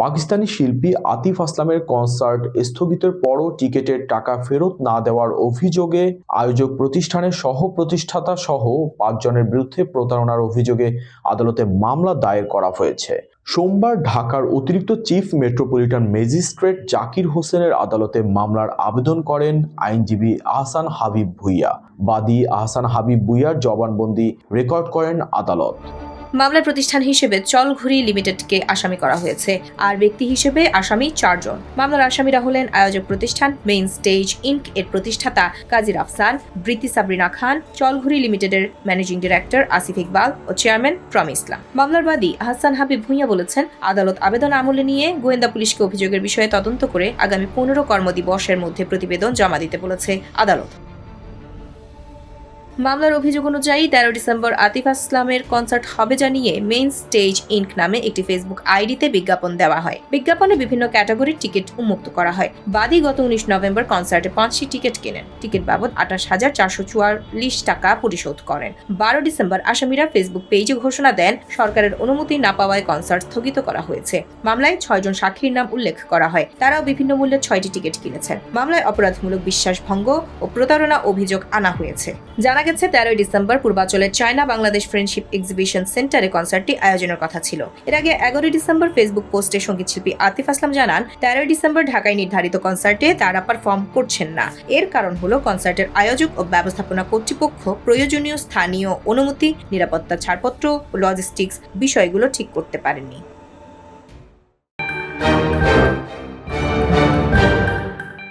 পাকিস্তানি শিল্পী আতিফ আসলামের কনসার্ট স্থগিতের পরও টিকিটের টাকা ফেরত না দেওয়ার অভিযোগে আয়োজক প্রতিষ্ঠানের সহ-প্রতিষ্ঠাতা সহ ৫ জনের বিরুদ্ধে প্রতারণার অভিযোগে আদালতে মামলা দায়ের করা হয়েছে। সোমবার ঢাকার অতিরিক্ত চিফ মেট্রোপলিটন ম্যাজিস্ট্রেট জাকির হোসেনের আদালতে মামলার আবেদন করেন আইনজীবী আহসান হাবিব ভূঁইয়া। বাদী আহসান হাবিব ভূঁইয়ার জবানবন্দি রেকর্ড করেন আদালত। মামলার প্রতিষ্ঠান হিসেবে চলঘুরি লিমিটেডকে আসামি করা হয়েছে, আর ব্যক্তি হিসেবে আসামি 4 জন। মামলার আসামিরা হলেন আয়োজক প্রতিষ্ঠান মেইন স্টেজ ইনক এর প্রতিষ্ঠাতা কাজী রাফসান, বৃত্তি সাবরিনা খান, চলঘুরি লিমিটেডের ম্যানেজিং ডিরেক্টর আসিফ ইকবাল ও চেয়ারম্যান প্রমি ইসলাম। মামলার বাদী আহসান হাবিব ভূঁইয়া বলেছেন, আদালত আবেদন আমলে নিয়ে গোয়েন্দা পুলিশকে অভিযোগের বিষয়ে তদন্ত করে আগামী 15 কর্মদিবসের মধ্যে প্রতিবেদন জমা দিতে বলেছে আদালত। মামলার অভিযোগ অনুযায়ী 13 ডিসেম্বর আতিফ আসলামের কনসার্ট হবে জানিয়ে মেইন স্টেজ ইনক নামে একটি ফেসবুক আইডিতে বিজ্ঞাপন দেওয়া হয়। বিজ্ঞাপনে বিভিন্ন ক্যাটাগরির টিকিট উন্মুক্ত করা হয়। বাদী গত 19 নভেম্বর কনসার্টে 5টি টিকিট কেনেন। টিকিট বাবদ 28,444 টাকা পরিশোধ করেন। 12 ডিসেম্বর আসামিরা ফেসবুক পেজে ঘোষণা দেন সরকারের অনুমতি না পাওয়ায় কনসার্ট স্থগিত করা হয়েছে। মামলায় 6 জন সাক্ষীর নাম উল্লেখ করা হয়। তারাও বিভিন্ন মূল্যে 6টি টিকিট কিনেছেন। মামলায় অপরাধমূলক বিশ্বাসভঙ্গ ও প্রতারণা অভিযোগ আনা হয়েছে। জানা গেছে 13 ডিসেম্বর পূর্বাঞ্চলের চায়না বাংলাদেশ ফ্রেন্ডশিপ এক্সিবিশন সেন্টারে কনসার্টটি আয়োজনের কথা ছিল। এর আগে 11 ডিসেম্বর ফেসবুক পোস্টে সঙ্গীতশিল্পী আতিফ আসলাম জানান, 13 ডিসেম্বর ঢাকায় নির্ধারিত কনসার্টে তারা পারফর্ম করছেন না। এর কারণ হলো কনসার্টের আয়োজক ও ব্যবস্থাপনা কর্তৃপক্ষ প্রয়োজনীয় স্থানীয় অনুমতি, নিরাপত্তা ছাড়পত্র ও লজিস্টিক্স বিষয়গুলো ঠিক করতে পারেননি।